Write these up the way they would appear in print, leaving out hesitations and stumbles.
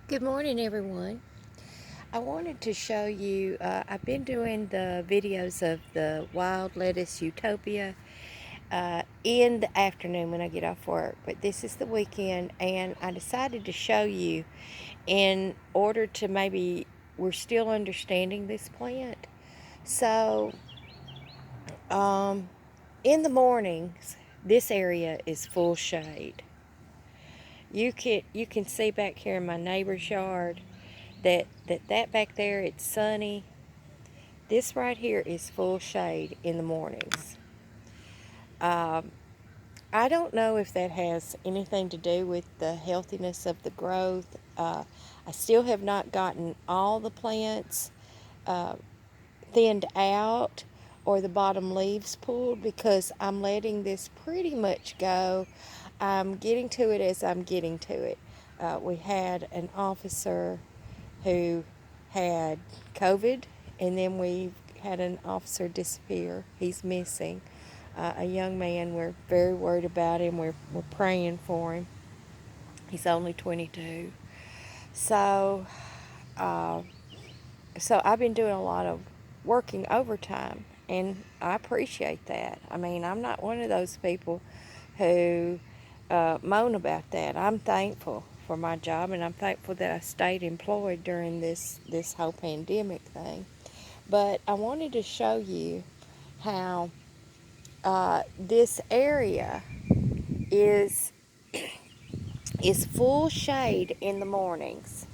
Good morning, everyone. I wanted to show you, I've been doing the videos of the wild lettuce Utopia in the afternoon when I get off work, but this is the weekend, and I decided to show you in order to maybe, we're still understanding this plant. So, in the mornings, this area is full shade. You can see back here in my neighbor's yard that back there, it's sunny. This right here is full shade in the mornings. Um, I don't know if that has anything to do with the healthiness of the growth. I still have not gotten all the plants uh, thinned out or the bottom leaves pulled because I'm letting this pretty much go. I'm getting to it as I'm getting to it. We had an officer who had COVID, and then we had an officer disappear. He's missing. A young man. We're very worried about him. We're praying for him. He's only 22. So, uh, so I've been doing a lot of working overtime, and I appreciate that. I mean, I'm not one of those people who moan about that. I'm thankful for my job, and I'm thankful that I stayed employed during this whole pandemic thing. But I wanted to show you how this area is is full shade in the mornings.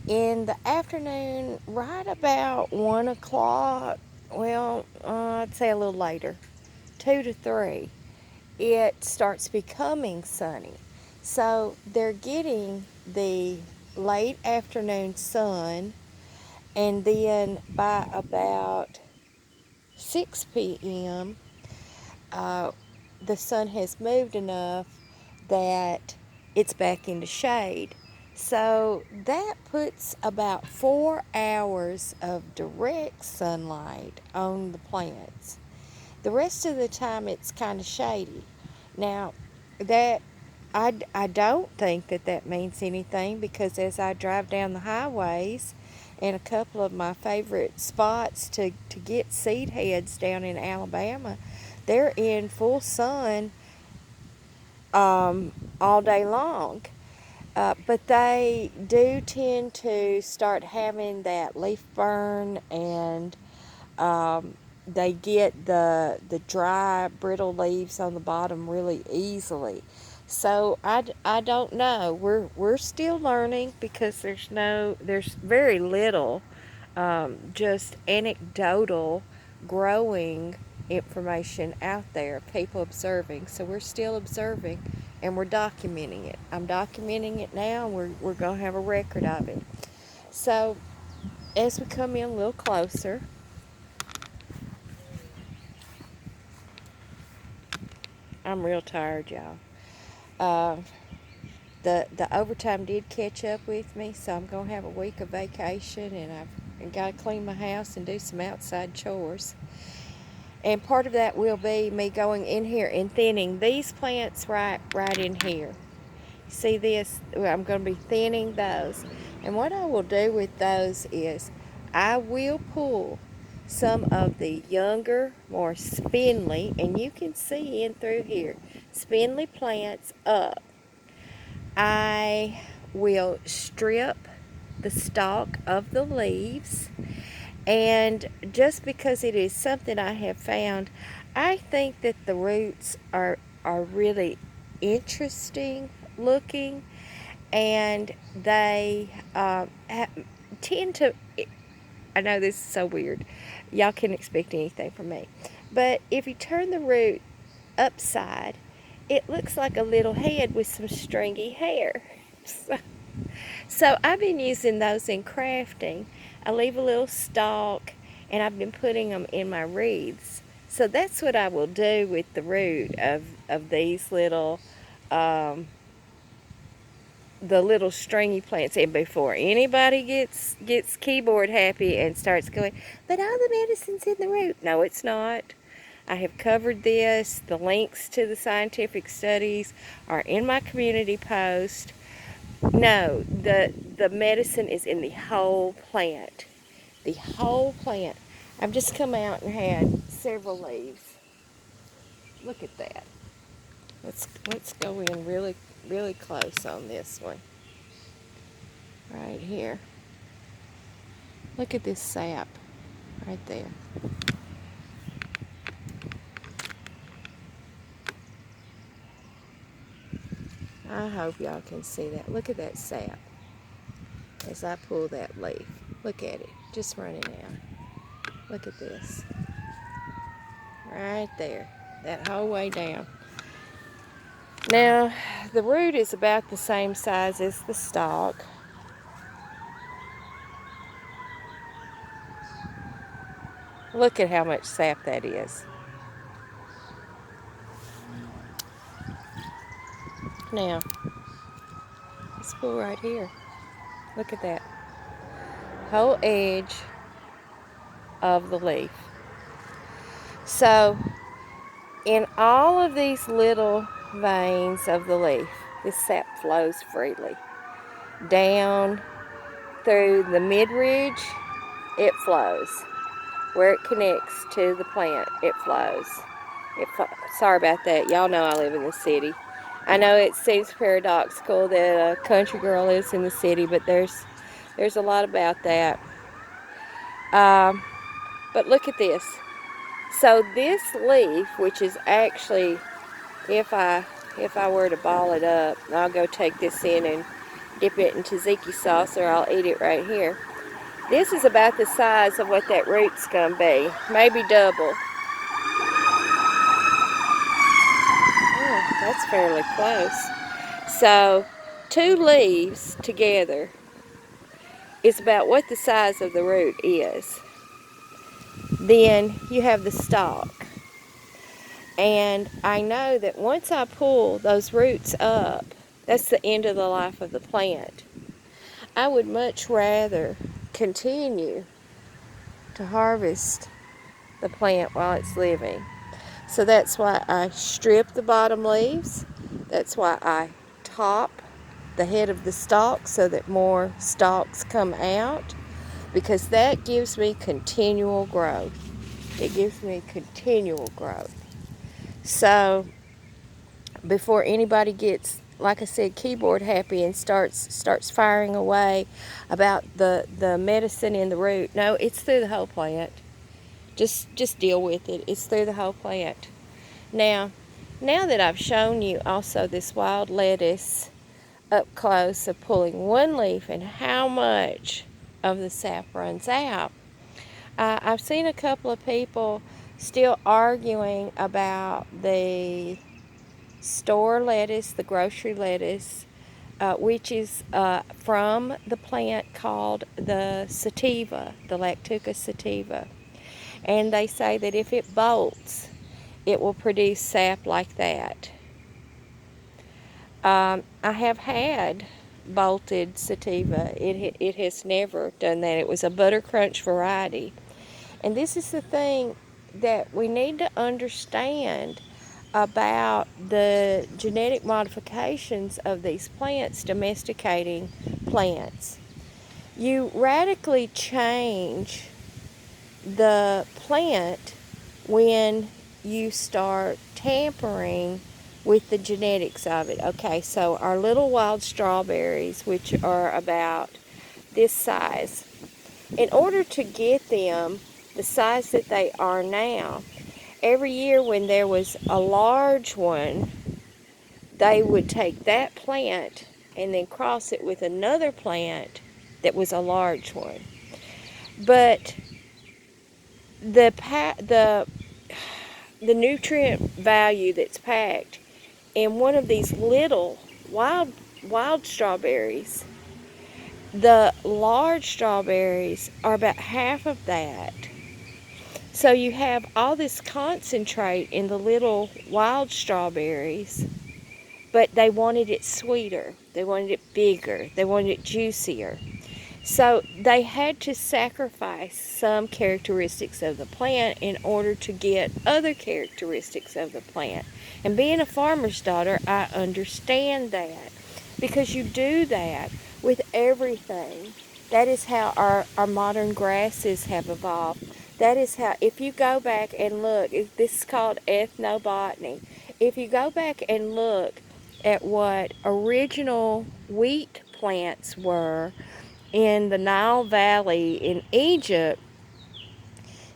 In the afternoon, right about 1 o'clock, well, I'd say a little later, 2 to 3, it starts becoming sunny. So they're getting the late afternoon sun, and then by about 6 p.m., uh, the sun has moved enough that it's back into shade. So that puts about 4 hours of direct sunlight on the plants. The rest of the time it's kind of shady. Now, that I don't think that means anything because as I drive down the highways and a couple of my favorite spots to get seed heads down in Alabama, they're in full sun all day long. But they do tend to start having that leaf burn, and they get the dry, brittle leaves on the bottom really easily. So I don't know. We're still learning because there's very little just anecdotal growing information out there, people observing. So we're still observing and we're documenting it. I'm documenting it now, and we're going to have a record of it. So as we come in a little closer, I'm real tired, y'all. Uh, the overtime did catch up with me, so I'm going to have a week of vacation, and I've got to clean my house and do some outside chores. And part of that will be me going in here and thinning these plants right in here. See this? I'm going to be thinning those. And what I will do with those is I will pull some of the younger, more spindly, and you can see in through here, spindly plants up. I will strip the stalk of the leaves, and just because it is something I have found, I think that the roots are really interesting looking, and they tend to. I know this is so weird. Y'all can't expect anything from me, but if you turn the root upside, it looks like a little head with some stringy hair. So I've been using those in crafting. I leave a little stalk, and I've been putting them in my wreaths. So that's what I will do with the root of these little, the little stringy plants. And before anybody gets keyboard happy and starts going, but all the medicine's in the root. No, it's not. I have covered this. The links to the scientific studies are in my community post. No, the medicine is in the whole plant. The whole plant. I've just come out and had several leaves. Look at that. Let's go in really close on this one. Right here. Look at this sap right there. I hope y'all can see that. Look at that sap as I pull that leaf. Look at it, just running out. Look at this. Right there, that whole way down. Now, the root is about the same size as the stalk. Look at how much sap that is. Now, let's pull right here. Look at that. Whole edge of the leaf. So, in all of these little veins of the leaf, this sap flows freely. Down through the midridge, it flows. Where it connects to the plant, it flows. Sorry about that. Y'all know I live in the city. I know it seems paradoxical that a country girl lives in the city, but there's a lot about that. But look at this. So this leaf, which is actually, if I were to ball it up, I'll go take this in and dip it in tzatziki sauce, or I'll eat it right here. This is about the size of what that root's going to be, maybe double. Oh, that's fairly close. So, 2 leaves together is about what the size of the root is. Then you have the stalk. And I know that once I pull those roots up, that's the end of the life of the plant. I would much rather continue to harvest the plant while it's living. So that's why I strip the bottom leaves. That's why I top the head of the stalk so that more stalks come out, because that gives me continual growth. It gives me continual growth. So before anybody gets, like I said, keyboard happy and starts firing away about the medicine in the root, no, it's through the whole plant. Just deal with it. It's through the whole plant. Now that I've shown you also this wild lettuce up close of pulling one leaf and how much of the sap runs out, I've seen a couple of people still arguing about the store lettuce, the grocery lettuce, which is from the plant called the sativa, the Lactuca sativa. And they say that if it bolts, it will produce sap like that. I have had bolted sativa. It has never done that. It was a butter crunch variety. And this is the thing that we need to understand about the genetic modifications of these plants, domesticating plants. You radically change the plant when you start tampering with the genetics of it. Okay, so our little wild strawberries, which are about this size, in order to get them the size that they are now, every year when there was a large one, they would take that plant and then cross it with another plant that was a large one. But the nutrient value that's packed in one of these little wild strawberries, the large strawberries are about half of that. So you have all this concentrate in the little wild strawberries, but they wanted it sweeter, they wanted it bigger, they wanted it juicier. So they had to sacrifice some characteristics of the plant in order to get other characteristics of the plant. And being a farmer's daughter, I understand that. because you do that with everything. That is how our modern grasses have evolved. That is how, if you go back and look, this is called ethnobotany. If you go back and look at what original wheat plants were in the Nile Valley in Egypt,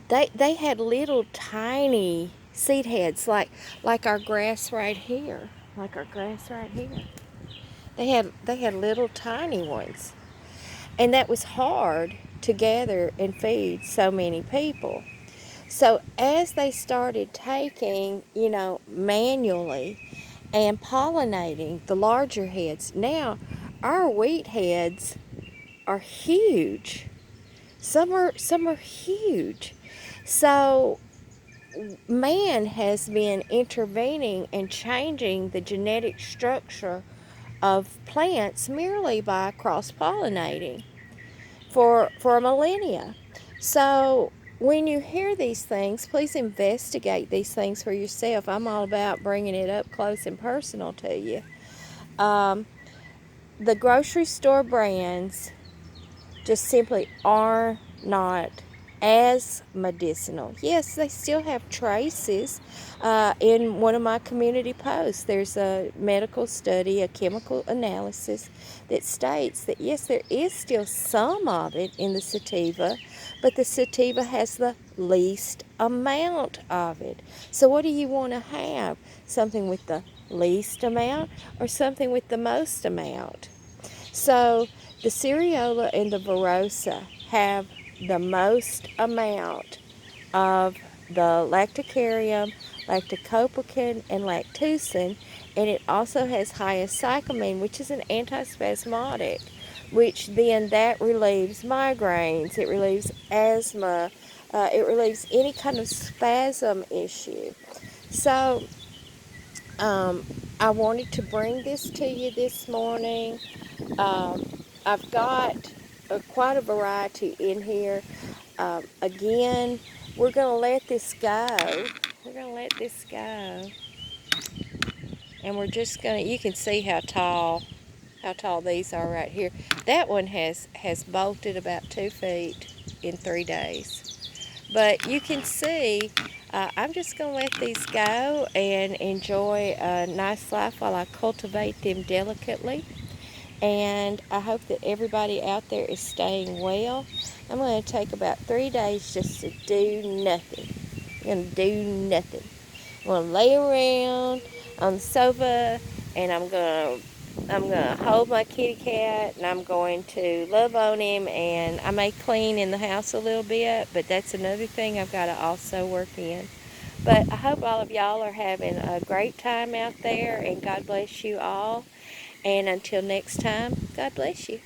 they had little tiny seed heads like our grass right here. Like our grass right here. They had little tiny ones. And that was hard to gather and feed so many people. So as they started taking, manually and pollinating the larger heads, now our wheat heads are huge. Some are huge. So man has been intervening and changing the genetic structure of plants merely by cross-pollinating for millennia. So when you hear these things, please investigate these things for yourself. I'm all about bringing it up close and personal to you. Um, the grocery store brands just simply are not as medicinal. Yes, they still have traces. In one of my community posts, there's a medical study, a chemical analysis that states that yes, there is still some of it in the sativa, but the sativa has the least amount of it. So what do you want to have? Something with the least amount or something with the most amount? So the cereola and the verosa have the most amount of the lactocarium, lactocopacan, and lactucin, and it also has hyoscyamine, which is an antispasmodic, which then that relieves migraines, it relieves asthma, it relieves any kind of spasm issue. So I wanted to bring this to you this morning. Um, I've got quite a variety in here. Again, we're going to let this go. We're going to let this go. And we're just going to, you can see how tall these are right here. That one has bolted about 2 feet in 3 days. But you can see, I'm just going to let these go and enjoy a nice life while I cultivate them delicately. And I hope that everybody out there is staying well. I'm going to take about 3 days just to do nothing. I'm going to do nothing. I'm going to lay around on the sofa, and I'm gonna hold my kitty cat, and I'm going to love on him, and I may clean in the house a little bit, but that's another thing I've got to also work in. But I hope all of y'all are having a great time out there, and God bless you all. And until next time, God bless you.